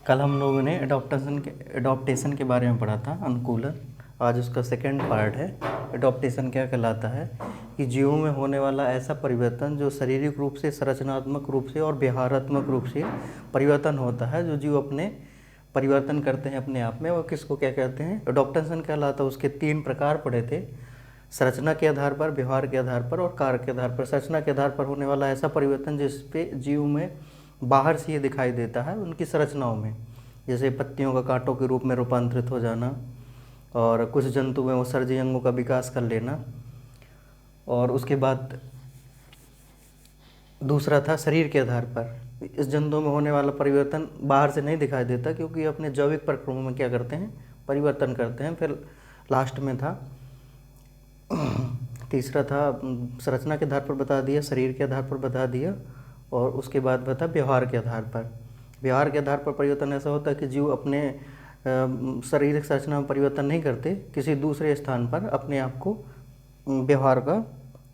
कल हम लोगों ने एडॉप्टेशन के बारे में पढ़ा था, अनुकूलन। आज उसका सेकंड पार्ट है। एडॉप्टेशन क्या कहलाता है कि जीवों में होने वाला ऐसा परिवर्तन जो शारीरिक रूप से, संरचनात्मक रूप से और व्यवहारात्मक रूप से परिवर्तन होता है, जो जीव अपने परिवर्तन करते हैं अपने आप में, वो किसको क्या कहते हैं, एडॉप्टेशन कहलाता है। उसके 3 प्रकार पढ़े थे, संरचना के आधार पर, व्यवहार के आधार पर और कार्य के आधार पर। संरचना के आधार पर होने वाला ऐसा परिवर्तन जिस पे जीव में बाहर से ये दिखाई देता है उनकी संरचनाओं में, जैसे पत्तियों का कांटों के रूप में रूपांतरित हो जाना, और कुछ जंतु में वो सर्जी अंगों का विकास कर लेना। और उसके बाद दूसरा था शरीर के आधार पर। इस जंतुओं में होने वाला परिवर्तन बाहर से नहीं दिखाई देता, क्योंकि अपने जैविक प्रक्रियाओं में क्या करते हैं, परिवर्तन करते हैं। फिर लास्ट में था तीसरा था संरचना के आधार पर बता दिया, शरीर के आधार पर बता दिया, और उसके बाद बता व्यवहार के आधार पर। व्यवहार के आधार पर परिवर्तन ऐसा होता है कि जीव अपने शारीरिक संरचना में परिवर्तन नहीं करते, किसी दूसरे स्थान पर अपने आप को व्यवहार का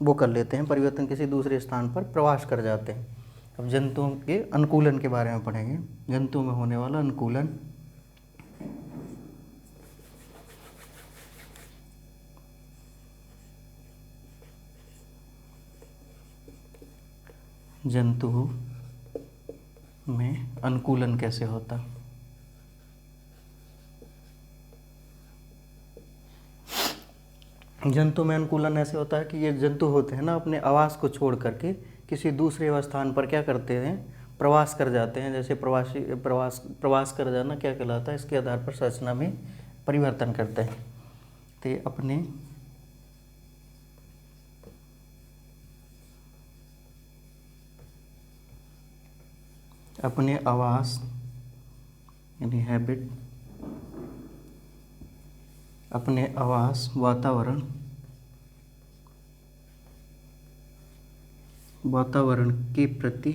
वो कर लेते हैं, परिवर्तन किसी दूसरे स्थान पर प्रवास कर जाते हैं। अब जंतुओं के अनुकूलन के बारे में पढ़ेंगे, जंतुओं में होने वाला अनुकूलन। जंतु में अनुकूलन कैसे होता। जंतु में अनुकूलन ऐसे होता है कि ये जंतु होते हैं ना, अपने आवास को छोड़ करके किसी दूसरे स्थान पर क्या करते हैं, प्रवास कर जाते हैं। जैसे प्रवास कर जाना क्या कहलाता है, इसके आधार पर संरचना में परिवर्तन करते हैं। तो ये अपने आवास यानी हैबिट, अपने आवास वातावरण के प्रति,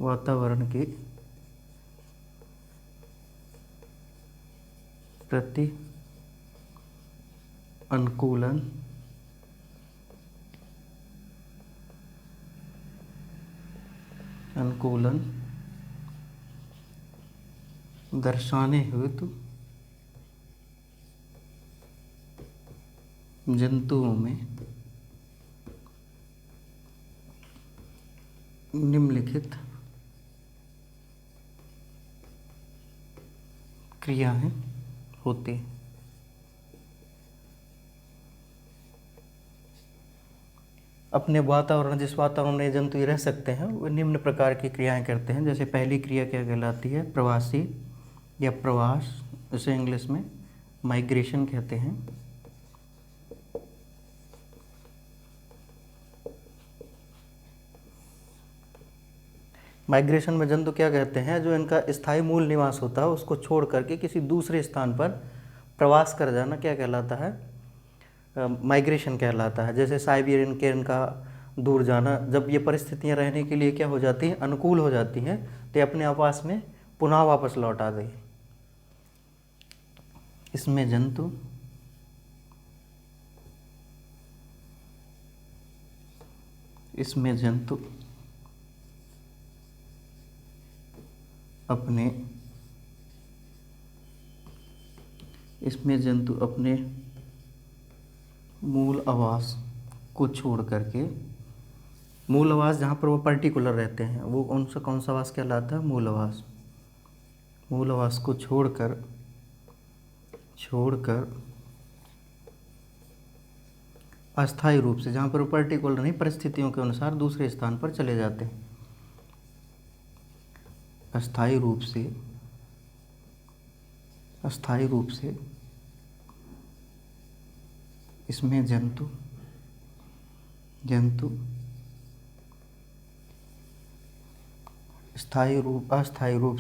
वातावरण के प्रति अनुकूलन दर्शाने हेतु जंतुओं में निम्नलिखित क्रियाएं होती हैं। अपने वातावरण, जिस वातावरण में जंतु रह सकते हैं, वो निम्न प्रकार की क्रियाएं करते हैं। जैसे पहली क्रिया क्या कहलाती है, प्रवासी या प्रवास, इसे इंग्लिश में माइग्रेशन कहते हैं। माइग्रेशन में जंतु क्या कहते हैं, जो इनका स्थायी मूल निवास होता है उसको छोड़ करके किसी दूसरे स्थान पर प्रवास कर जाना क्या कहलाता है, माइग्रेशन कहलाता है। जैसे साइबेरियन केरन का दूर जाना, जब ये परिस्थितियां रहने के लिए क्या हो जाती हैं, अनुकूल हो जाती हैं, तो अपने आवास में पुनः वापस लौट आ गई। इसमें जंतु अपने मूल आवास को छोड़ करके, मूल आवास जहाँ पर वो पर्टिकुलर रहते हैं, वो कौन सा आवास कहलाता है, मूल आवास। मूल आवास को छोड़कर अस्थायी रूप से, जहाँ पर वो पर्टिकुलर नहीं, परिस्थितियों के अनुसार दूसरे स्थान पर चले जाते हैं। अस्थायी रूप से इसमें जंतु अस्थायी रूप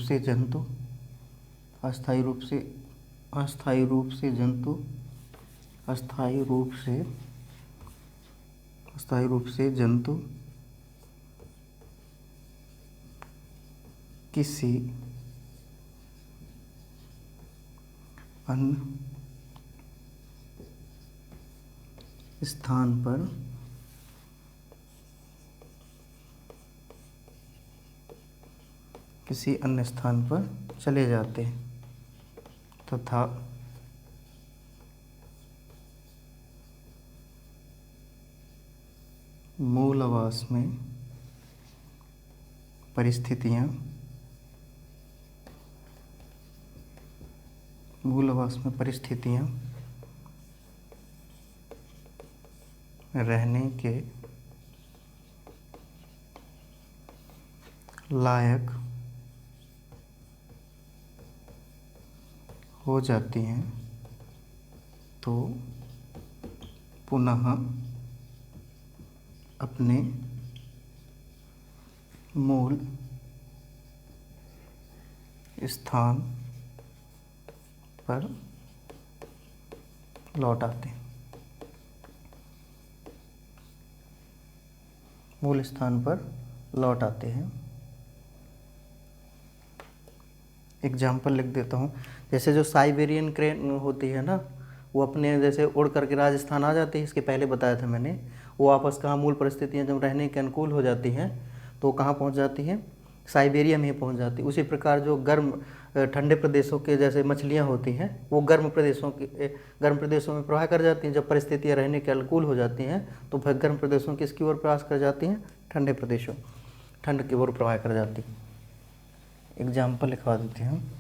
से जंतु किसी अन्य स्थान पर किसी अन्य स्थान पर चले जाते हैं तथा मूल आवास में परिस्थितियाँ रहने के लायक हो जाती हैं तो पुनः अपने मूल स्थान पर लौट आते हैं। मूल स्थान पर लौट आते हैं। एग्जाम्पल लिख देता हूँ। जैसे जो साइबेरियन क्रेन होती है ना, वो अपने जैसे उड़ करके राजस्थान आ जाती है, इसके पहले बताया था मैंने। वो वापस कहाँ, मूल परिस्थितियाँ जब रहने के अनुकूल हो जाती हैं तो कहाँ पहुँच जाती हैं, साइबेरिया में पहुँच जाती है। उसी प्रकार जो गर्म ठंडे प्रदेशों के जैसे मछलियाँ होती हैं, वो गर्म प्रदेशों में प्रवाह कर जाती हैं। जब परिस्थितियाँ रहने के अनुकूल हो जाती हैं तो फिर गर्म प्रदेशों किसकी ओर प्रवास कर जाती हैं, ठंड की ओर प्रवाह कर जाती हैं। एग्जाम्पल लिखवा देते हैं।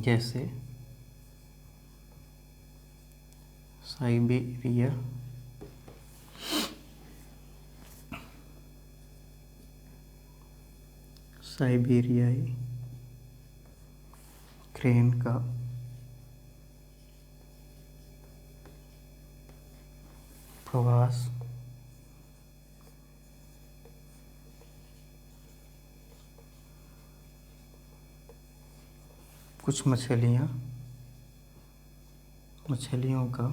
जैसे साइबेरियाई क्रेन का प्रवास कुछ मछलियों का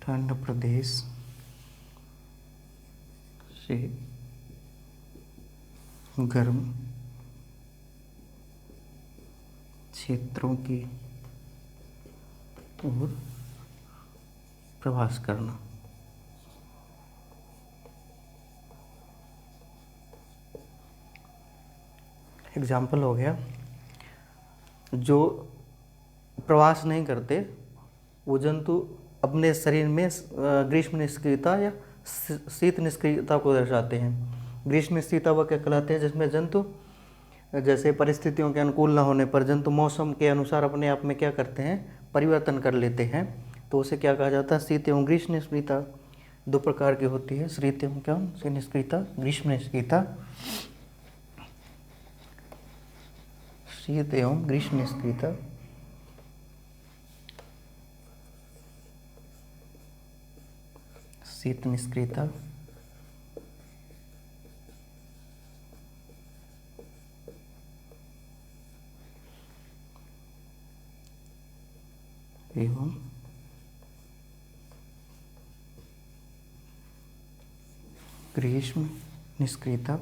ठंड प्रदेश से गर्म क्षेत्रों की ओर प्रवास करना। एग्जाम्पल हो गया। जो प्रवास नहीं करते वो जंतु अपने शरीर में ग्रीष्म निष्क्रियता या शीत निष्क्रियता को दर्शाते हैं। ग्रीष्म निष्क्रियता वह क्या कहलाते हैं, जिसमें जंतु जैसे परिस्थितियों के अनुकूल न होने पर जंतु मौसम के अनुसार अपने आप में क्या करते हैं, परिवर्तन कर लेते हैं। तो उसे क्या कहा जाता है, शीत एवं ग्रीष्म निष्क्रियता। दो प्रकार की होती है, शीत एवं क्या निष्क्रियता, ग्रीष्म निष्क्रियता। शीत एवं ग्रीष्म निष्क्रियता। शीत निष्क्रियता एवं ग्रीष्म निष्क्रियता।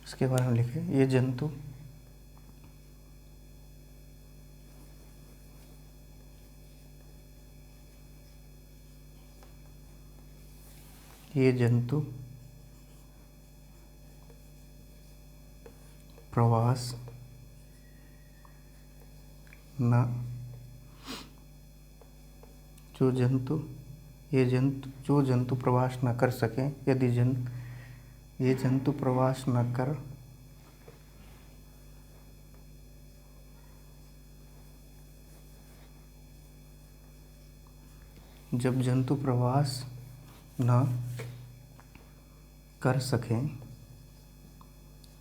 इसके बारे में लिखे, ये जंतु प्रवास न जो जंतु प्रवास न कर सकें, यदि ये जंतु प्रवास न कर जब जंतु प्रवास न कर सकें,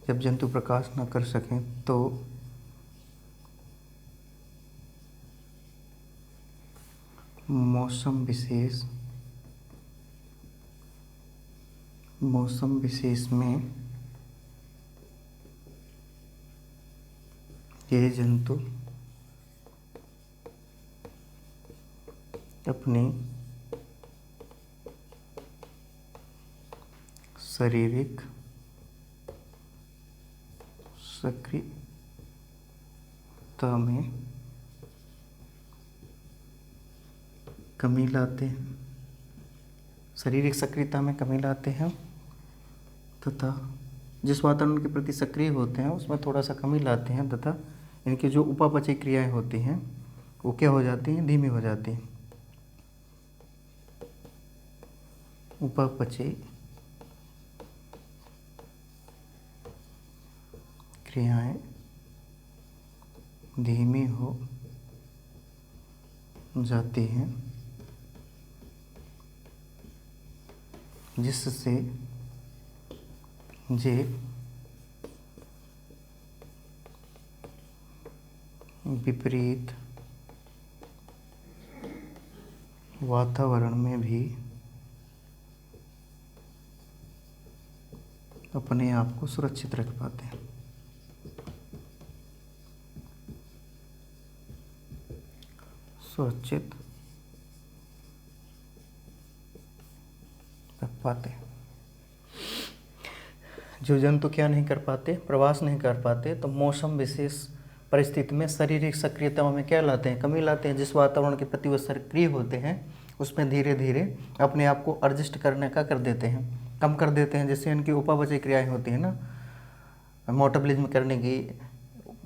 जब जंतु प्रकाश न कर सकें तो मौसम विशेष में ये जंतु अपनी शारीरिक सक्रियता में कमी लाते हैं, शारीरिक सक्रियता में कमी लाते हैं तथा जिस वातावरण के प्रति सक्रिय होते हैं उसमें थोड़ा सा कमी लाते हैं तथा इनकी जो उपापचय क्रियाएं होती हैं वो क्या हो जाती हैं, धीमी हो जाती हैं। उपापचय क्रियाएं धीमी हो जाती हैं जिससे जे विपरीत वातावरण में भी अपने आप को सुरक्षित रख पाते हैं। सुरक्षित रख पाते हैं। जो जंतु क्या नहीं कर पाते, प्रवास नहीं कर पाते, तो मौसम विशेष परिस्थिति में शारीरिक सक्रियता में क्या लाते हैं, कमी लाते हैं। जिस वातावरण के प्रति वो सक्रिय होते हैं उसमें धीरे धीरे अपने आप को एडजस्ट करने का कर देते हैं, कम कर देते हैं। जैसे इनकी उपापचय क्रियाएं होती हैं ना, मेटाबॉलिज्म करने की,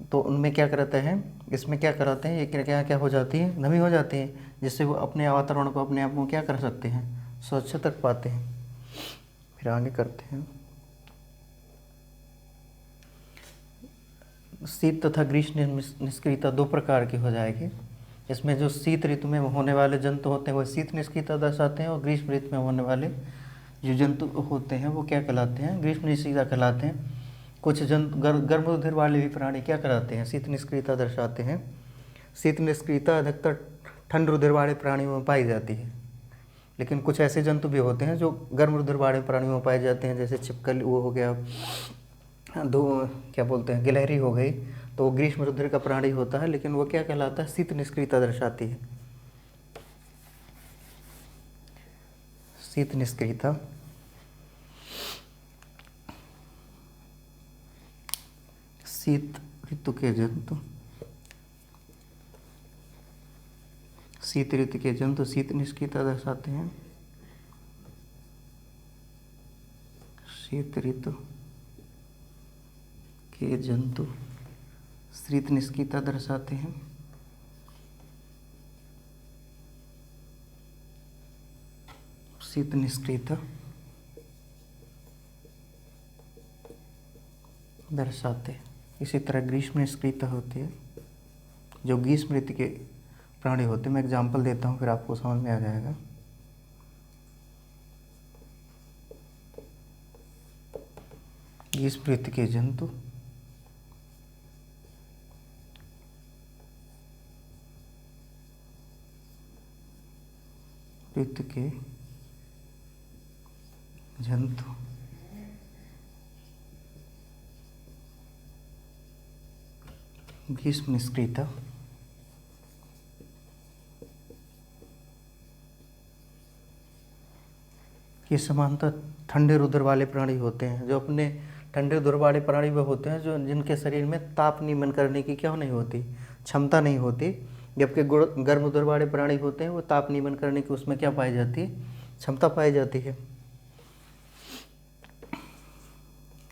तो उनमें क्या करते हैं, इसमें क्या कराते हैं, ये क्रिया क्या हो जाती है, नमी हो जाती है, जिससे वो अपने वातावरण को अपने आप को क्या कर सकते हैं, सुरक्षित रख पाते हैं। फिर आगे करते हैं। शीत तथा ग्रीष्म निष्क्रियता दो प्रकार की हो जाएगी। इसमें जो शीत ऋतु में होने वाले जंतु होते हैं वो शीत निष्क्रियता दर्शाते हैं, और ग्रीष्म ऋतु में होने वाले जो जंतु होते हैं वो क्या कहलाते हैं, ग्रीष्म निष्क्रियता कहलाते हैं। कुछ जंतु गर्म रुधिर वाले भी प्राणी क्या कहलाते हैं, शीत निष्क्रियता दर्शाते हैं। शीत निष्क्रियता अधिकतर ठंड रुधिर वाले प्राणियों में पाई जाती है, लेकिन कुछ ऐसे जंतु भी होते हैं जो गर्म रुधिर वाले प्राणियों में पाए जाते हैं, जैसे छिपकली वो हो गया, दो क्या बोलते हैं, गिलहरी हो गई, तो वो ग्रीष्म रुधिर का प्राणी होता है, लेकिन वो क्या कहलाता है, शीत निष्क्रियता दर्शाती है। शीत निष्क्रियता शीत ऋतु के जंतु, शीत ऋतु के जंतु शीत निष्क्रियता दर्शाते हैं। शीत ऋतु के जंतु शीत निष्क्रियता दर्शाते हैं। शीत निष्क्रियता दर्शाते हैं। इसी तरह ग्रीष्म निष्क्रियता होती है, जो ग्रीष्म ऋतु के प्राणी होते हैं। मैं एग्जाम्पल देता हूँ, फिर आपको समझ में आ जाएगा। ग्रीष्म ऋतु के जंतु ऋतु के जंतु ग्रीष्म निष्क्रियता के समानता ठंडे रुधिर वाले प्राणी होते हैं। जो अपने ठंडे रुधिर वाले प्राणी वो होते हैं जो जिनके शरीर में ताप नियमन करने की क्या नहीं होती, क्षमता नहीं होती, जबकि गर्म रुधिर वाले प्राणी होते हैं वो ताप नियमन करने की उसमें क्या पाई जाती है, क्षमता पाई जाती है।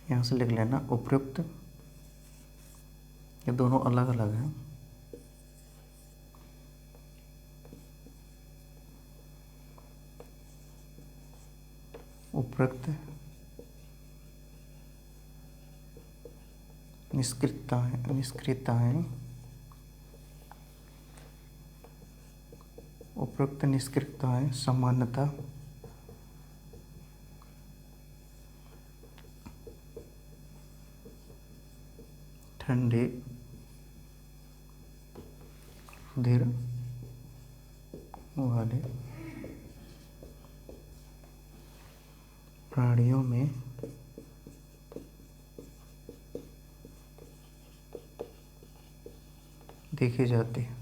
यहाँ से लिख लेना उपयुक्त, ये दोनों अलग अलग हैं। उपयुक्त निष्क्रियताएं उपयुक्त निष्क्रियताएं सामान्यतः ठंडे रुधिर वाले प्राणियों में देखे जाते हैं।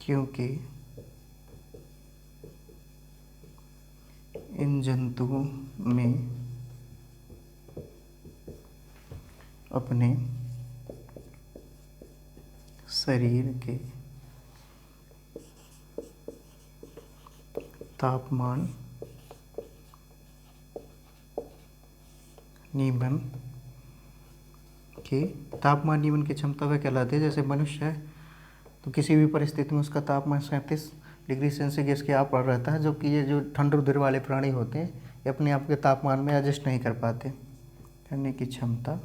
क्योंकि इन जंतुओं में अपने शरीर के तापमान नियमन की क्षमता वह कहलाती है। जैसे मनुष्य है तो किसी भी परिस्थिति में उसका तापमान 37 डिग्री सेल्सियस के आर पार रहता है, जबकि ये जो ठंड रुधिर वाले प्राणी होते हैं ये अपने आप के तापमान में एडजस्ट नहीं कर पाते, करने की क्षमता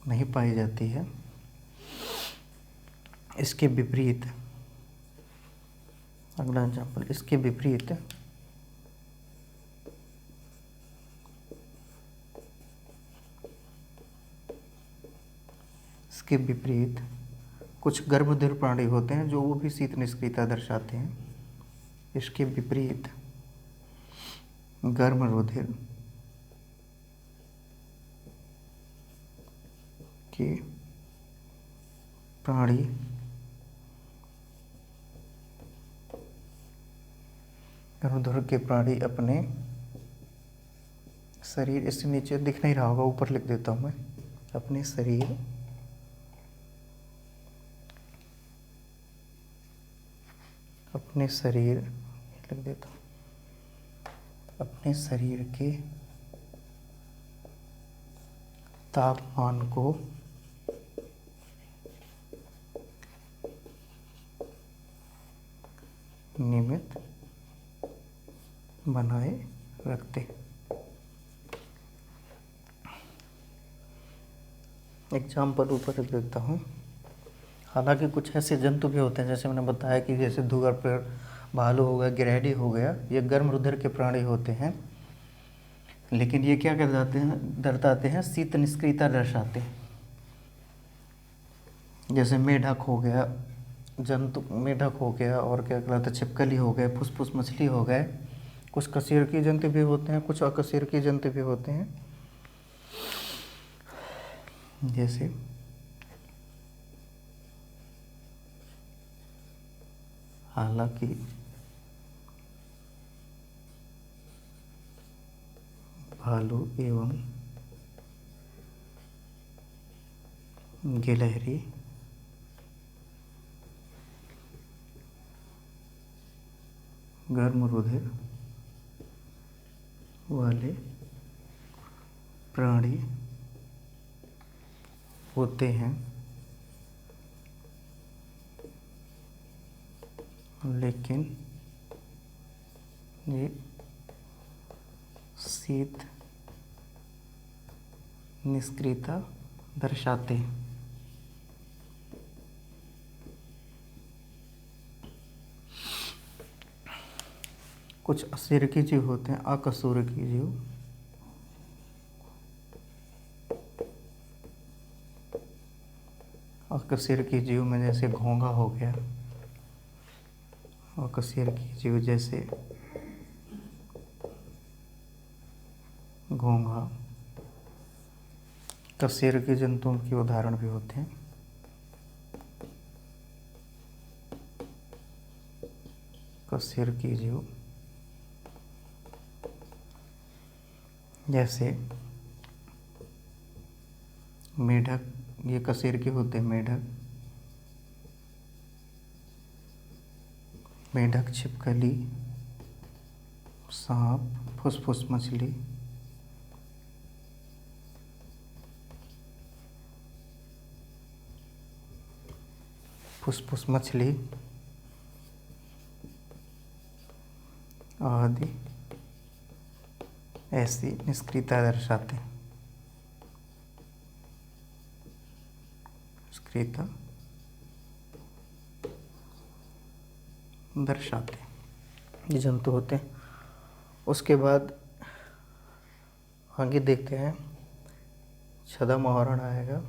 नहीं पाई जाती है। इसके विपरीत, अगला एग्जाम्पल, इसके विपरीत कुछ गर्भवती प्राणी होते हैं जो वो भी शीत निष्क्रियता दर्शाते हैं। इसके विपरीत गर्म रुधिर के प्राणी गर्भवती के प्राणी अपने शरीर, इससे नीचे दिख नहीं रहा होगा, ऊपर लिख देता हूँ मैं, अपने शरीर लिख देता हूँ, अपने शरीर के तापमान को नियमित बनाए रखते। एग्जाम्पल ऊपर लिख देता हूँ। हालांकि कुछ ऐसे जंतु भी होते हैं, जैसे मैंने बताया कि जैसे धुआं पेड़, भालू हो गया, गिरहरी हो गया, ये गर्म रुधिर के प्राणी होते हैं, लेकिन ये क्या दर्शाते हैं, शीत निष्क्रियता दर्शाते हैं। जैसे मेढक हो गया, मेढक हो गया, और क्या कहलाता है, छिपकली हो गए, फुसफुस मछली हो गए, कुछ कशेरुकी जंतु भी होते हैं, कुछ अकशेरुकी जंतु भी होते हैं। जैसे हालांकि भालू एवं गिलहरी गर्म रुधिर वाले प्राणी होते हैं, लेकिन ये शीत निष्क्रियता दर्शाते हैं। कुछ अकशेरुकी जीव होते हैं, अकशेरुकी जीव, अकशेरुकी जीव में जैसे घोंघा हो गया, अकशेरुकी जीव जैसे घोंघा कशेरुकी जंतुओं के उदाहरण भी होते हैं। कशेरुकी जीव जैसे मेढक, ये कशेरुकी होते हैं, मेढक, छिपकली, सांप, फुसफुस मछली, आदि ऐसी निष्क्रियता दर्शाते हैं। ये जंतु होते हैं। उसके बाद आगे देखते हैं, छद्म आवरण आएगा।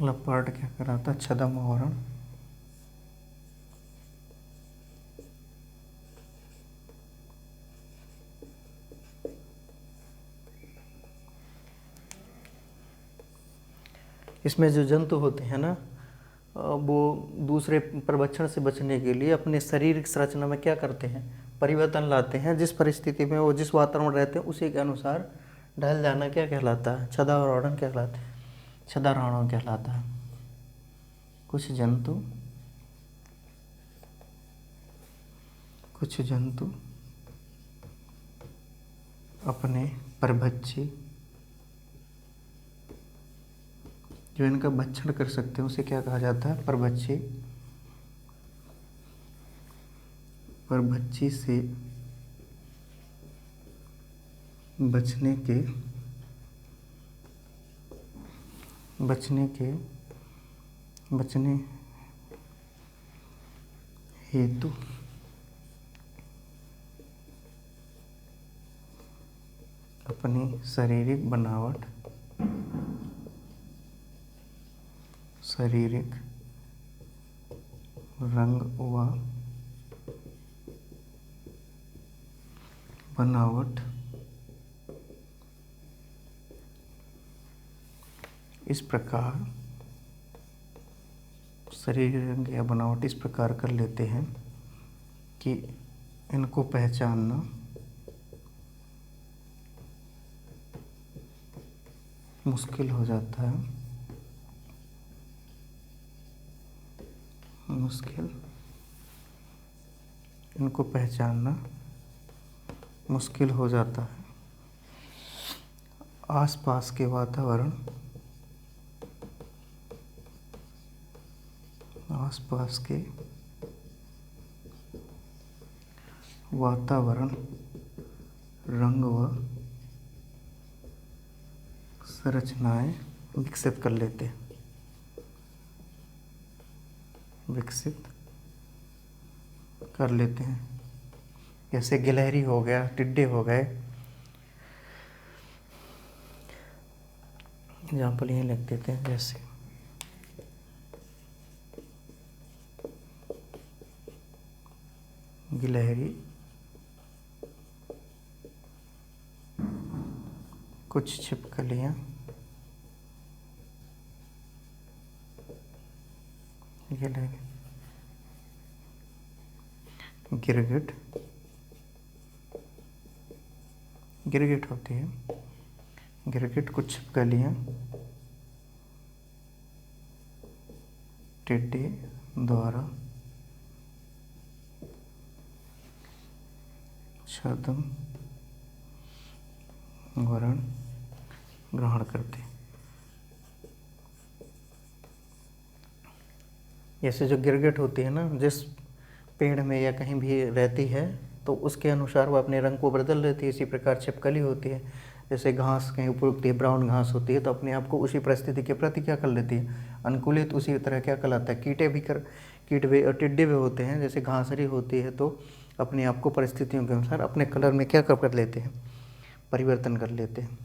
अगला पार्ट क्या कराता है, छद्म आवरण। इसमें जो जंतु होते हैं ना, वो दूसरे प्रभक्षण से बचने के लिए अपने शारीरिक संरचना में क्या करते हैं, परिवर्तन लाते हैं। जिस परिस्थिति में वो जिस वातावरण में रहते हैं उसी के अनुसार ढल जाना क्या कहलाता है, छद्मावरण कहलाता है, छद्मावरण कहलाता है। कुछ जंतु अपने परभक्षी जो इनका भक्षण कर सकते हैं उसे क्या कहा जाता है, परभक्षी। परभक्षी से बचने हेतु अपनी शारीरिक बनावट, शारीरिक रंग व बनावट इस प्रकार, शारीरिक रंग या बनावट इस प्रकार कर लेते हैं कि इनको पहचानना मुश्किल हो जाता है, इनको पहचानना मुश्किल हो जाता है। आसपास के वातावरण रंग व संरचनाएं विकसित कर लेते हैं, जैसे गिलहरी हो गया, टिड्डे हो गए। एग्जाम्पल यहीं लिख देते हैं, जैसे गिलहरी, कुछ छिपकलियाँ, गिरगिट होती है, गिरगिट, कुछ छिपकलियाँ, टिड्डे द्वारा छद्म आवरण ग्रहण करते हैं। जैसे जो गिरगिट होती है ना, जिस पेड़ में या कहीं भी रहती है तो उसके अनुसार वो अपने रंग को बदल लेती है। इसी प्रकार छिपकली होती है, जैसे घास कहीं ऊपर उगती है, ब्राउन घास होती है, तो अपने आप को उसी परिस्थिति के प्रति क्या कर लेती है, अनुकूलित। उसी तरह क्या कहलाता है, टिड्डे भी होते हैं, जैसे घासरी होती है तो अपने आप को परिस्थितियों के अनुसार अपने कलर में क्या कर लेते हैं, परिवर्तन कर लेते हैं।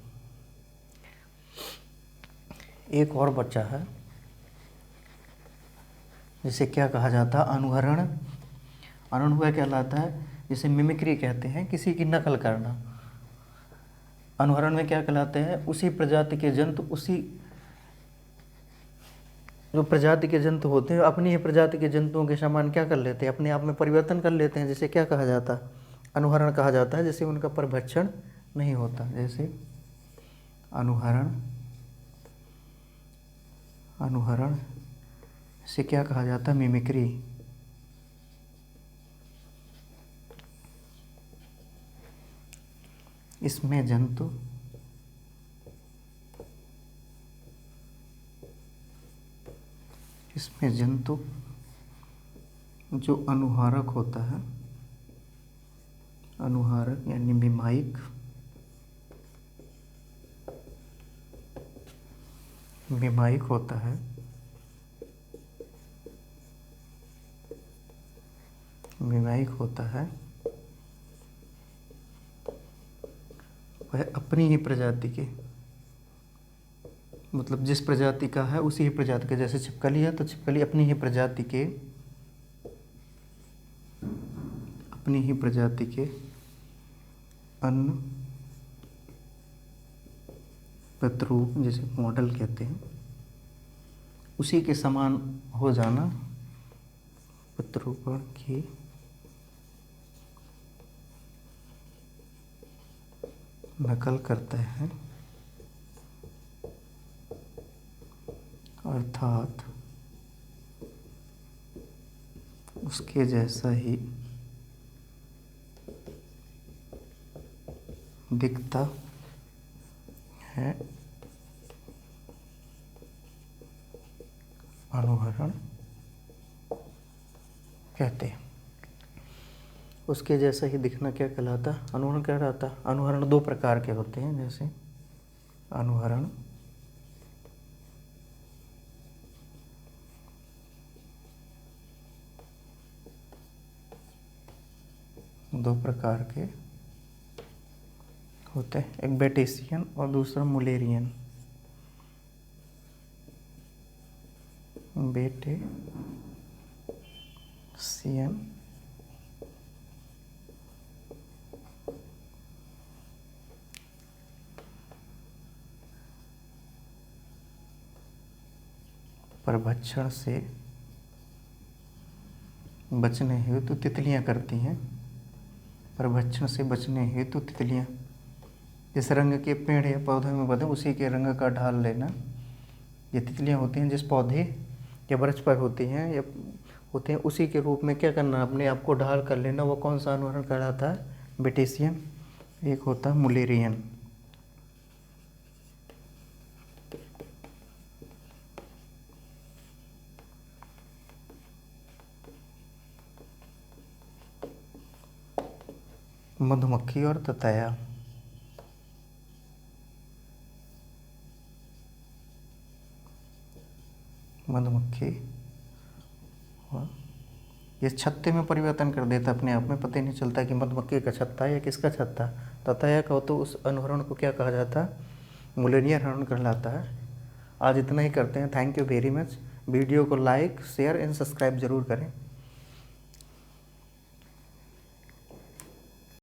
एक और बच्चा है जिसे क्या कहा जाता है, अनुहरण। अनुहरण कहलाता है, जिसे मिमिक्री कहते हैं, किसी की नकल करना। अनुहरण में क्या कहलाते हैं, उसी प्रजाति के जंतु, जो प्रजाति के जंतु होते हैं अपनी ही प्रजाति के जंतुओं के समान क्या कर लेते हैं, अपने आप में परिवर्तन कर लेते हैं, जिसे क्या कहा जाता है, अनुहरण कहा जाता है। जैसे उनका परभक्षण नहीं होता, जैसे अनुहरण से क्या कहा जाता है, मिमिक्री। इसमें जंतु जो अनुहारक होता है, अनुहारक यानी मिमाइक, होता है, वह अपनी ही प्रजाति के मतलब जिस प्रजाति का है उसी ही प्रजाति का, जैसे छिपकली है तो छिपकली अपनी ही प्रजाति के अन्न प्रतिरूप, जिसे मॉडल कहते हैं, उसी के समान हो जाना प्रतिरूपण की नकल करता है, अर्थात उसके जैसा ही दिखता है, अनुहरण कहते हैं। उसके जैसा ही दिखना क्या कहलाता? अनुहरण क्या रहता? अनुहरण दो प्रकार के होते हैं, जैसे अनुहरण दो प्रकार के होते हैं, एक बेटेसियन और दूसरा मुलेरियन। बेटेसियन परभक्षण से बचने हेतु तितलियां करती हैं। परभक्षण से बचने हेतु तितलियां जिस रंग के पेड़ या पौधे में बधे उसी के रंग का ढाल लेना। ये तितलियां होती हैं जिस पौधे या वृक्ष पर होती हैं या होते हैं, उसी के रूप में क्या करना, अपने आप को ढाल कर लेना। वो कौन सा अनुहरण कहलाता है? बेटेसियन। एक होता है मुलेरियन। मधुमक्खी और ततैया। मधुमक्खी ये छत्ते में परिवर्तन कर देता अपने आप में, पता ही नहीं चलता कि मधुमक्खी का छत्ता है या किसका छत्ता। ततैया का हो तो उस अनुहरण को क्या कहा जाता है? मुलेरियन अनुहरण कहलाता है। आज इतना ही करते हैं। Thank you very much. Video को लाइक, शेयर एंड सब्सक्राइब जरूर करें।